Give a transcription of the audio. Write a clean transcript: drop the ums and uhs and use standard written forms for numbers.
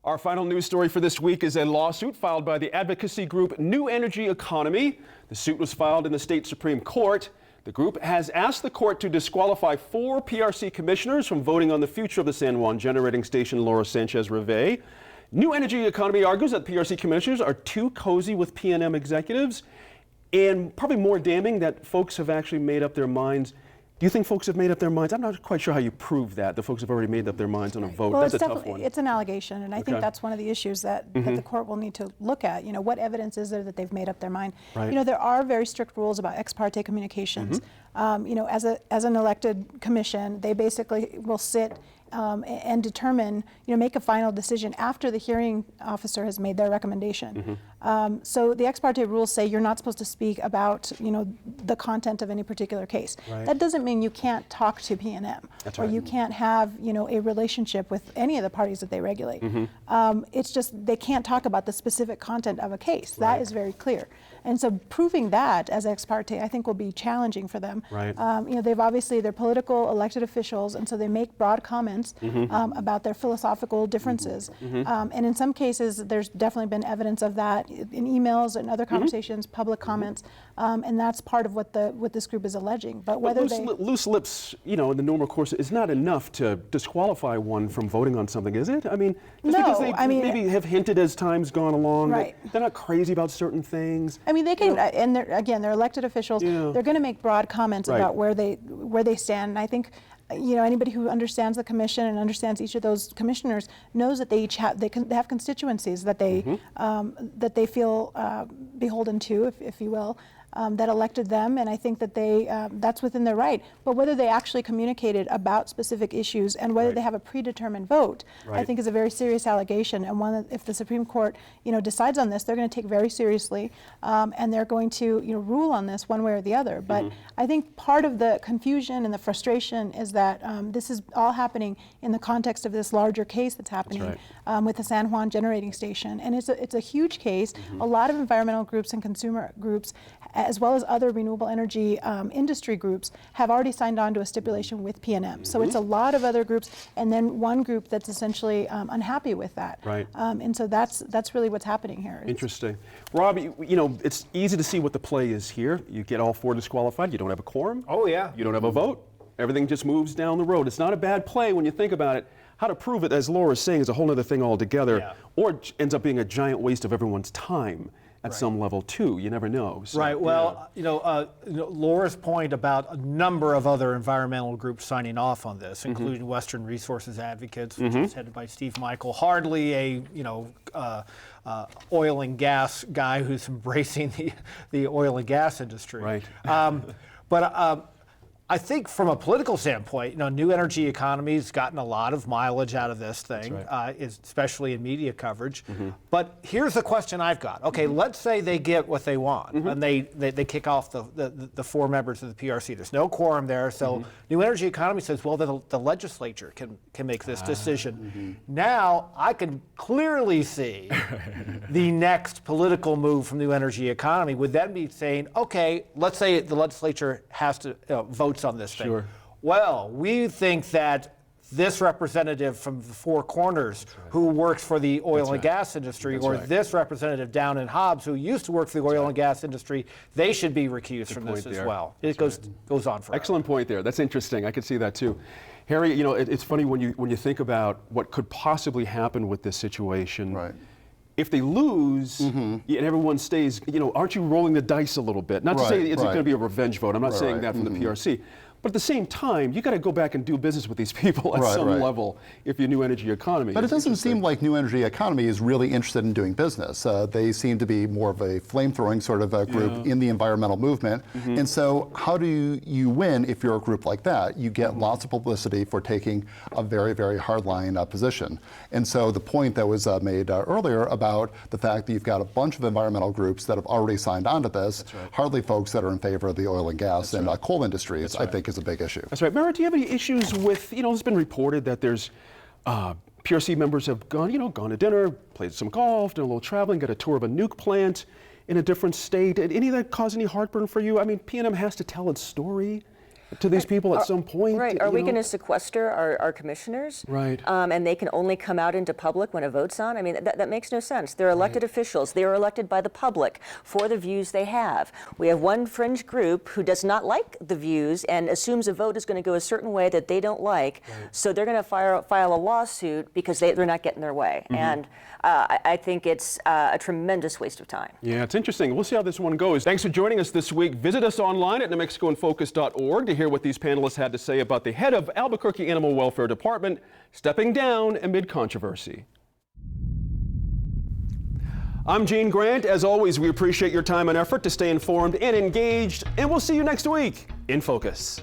Our final news story for this week is a lawsuit filed by the advocacy group New Energy Economy. The suit was filed in the state Supreme Court. The group has asked the court to disqualify 4 PRC commissioners from voting on the future of the San Juan generating station, Laura Sanchez Reve. New Energy Economy argues that PRC commissioners are too cozy with PNM executives, and probably more damning that folks have actually made up their minds. Do you think folks have made up their minds? I'm not quite sure how you prove that. The folks have already made up their minds on a vote. Well, that's a tough one. It's an allegation, and I think that's one of the issues that the court will need to look at. You know, what evidence is there that they've made up their mind? Right. You know, there are very strict rules about ex parte communications. You know, as an elected commission, they basically will sit and determine, you know, make a final decision after the hearing officer has made their recommendation. So the ex parte rules say you're not supposed to speak about, you know, the content of any particular case. Right. That doesn't mean you can't talk to PNM or you can't have, you know, a relationship with any of the parties that they regulate. It's just they can't talk about the specific content of a case. That is very clear. And so proving that as ex parte, I think, will be challenging for them. Right. You know, they're political elected officials, and so they make broad comments about their philosophical differences. And in some cases, there's definitely been evidence of that in emails and other conversations, public comments, and that's part of what this group is alleging. But whether loose lips, you know, in the normal course is not enough to disqualify one from voting on something, is it? I mean, just because they maybe have hinted as time's gone along that they're not crazy about certain things. I mean, they can, and they're elected officials. They're going to make broad comments about where they stand. And I think, you know, anybody who understands the commission and understands each of those commissioners knows that they each have they have constituencies that they feel beholden to, if you will. That elected them, and I think that that's within their right. But whether they actually communicated about specific issues and whether they have a predetermined vote, I think is a very serious allegation, and one that if the Supreme Court, you know, decides on this, they're going to take very seriously, and they're going to, you know, rule on this one way or the other. But I think part of the confusion and the frustration is that this is all happening in the context of this larger case that's happening with the San Juan generating station, and it's a huge case. A lot of environmental groups and consumer groups, as well as other renewable energy industry groups, have already signed on to a stipulation with PNM. So it's a lot of other groups, and then one group that's essentially unhappy with that. Right. And so that's really what's happening here. Interesting. Rob, you know, it's easy to see what the play is here. You get all 4 disqualified. You don't have a quorum. Oh, yeah. You don't have a vote. Everything just moves down the road. It's not a bad play when you think about it. How to prove it, as Laura's saying, is a whole other thing altogether, or it ends up being a giant waste of everyone's time. At some level too, you never know. So, right. Well, you know, Laura's point about a number of other environmental groups signing off on this, including Western Resources Advocates, which is headed by Steve Michael, hardly a oil and gas guy who's embracing the oil and gas industry. Right. But I think from a political standpoint, you know, New Energy Economy's gotten a lot of mileage out of this thing, especially in media coverage. But here's the question I've got. Okay, let's say they get what they want, and they kick off the 4 members of the PRC. There's no quorum there, so New Energy Economy says, well, the legislature can make this decision. Now, I can clearly see the next political move from New Energy Economy would then be saying, okay, let's say the legislature has to vote on this thing. Well, we think that this representative from the Four Corners who works for the oil and gas industry, or this representative down in Hobbs who used to work for the oil and gas industry, they should be recused from this as well. It goes on forever. Excellent point there. That's interesting. I could see that too. Harry, you know, it's funny when you think about what could possibly happen with this situation. Right. If they lose and everyone stays, you know, aren't you rolling the dice a little bit? Not to say it's going to be a revenge vote. I'm not saying that from the PRC. But at the same time, you got to go back and do business with these people at some level if you're New Energy Economy. But it doesn't seem like New Energy Economy is really interested in doing business. They seem to be more of a flame-throwing sort of a group in the environmental movement. And so how do you win if you're a group like that? You get lots of publicity for taking a very, very hardline position. And so the point that was made earlier about the fact that you've got a bunch of environmental groups that have already signed on to this, hardly folks that are in favor of the oil and gas and coal industries, I think is a big issue. That's right. Mara, do you have any issues with, you know, it's been reported that there's PRC members have gone to dinner, played some golf, done a little traveling, got a tour of a nuke plant in a different state. Did any of that cause any heartburn for you? I mean, PNM has to tell its story. to these people at some point? Right. Are we you know? going to sequester our commissioners? Right. And they can only come out into public when a vote's on? I mean, that makes no sense. They're elected officials. They are elected by the public for the views they have. We have one fringe group who does not like the views and assumes a vote is going to go a certain way that they don't like. Right. So they're going to file a lawsuit because they're not getting their way. Mm-hmm. And I think it's a tremendous waste of time. Yeah, it's interesting. We'll see how this one goes. Thanks for joining us this week. Visit us online at NewMexicoInFocus.org to hear what these panelists had to say about the head of Albuquerque Animal Welfare Department stepping down amid controversy. I'm Gene Grant. As always, we appreciate your time and effort to stay informed and engaged, and we'll see you next week in Focus.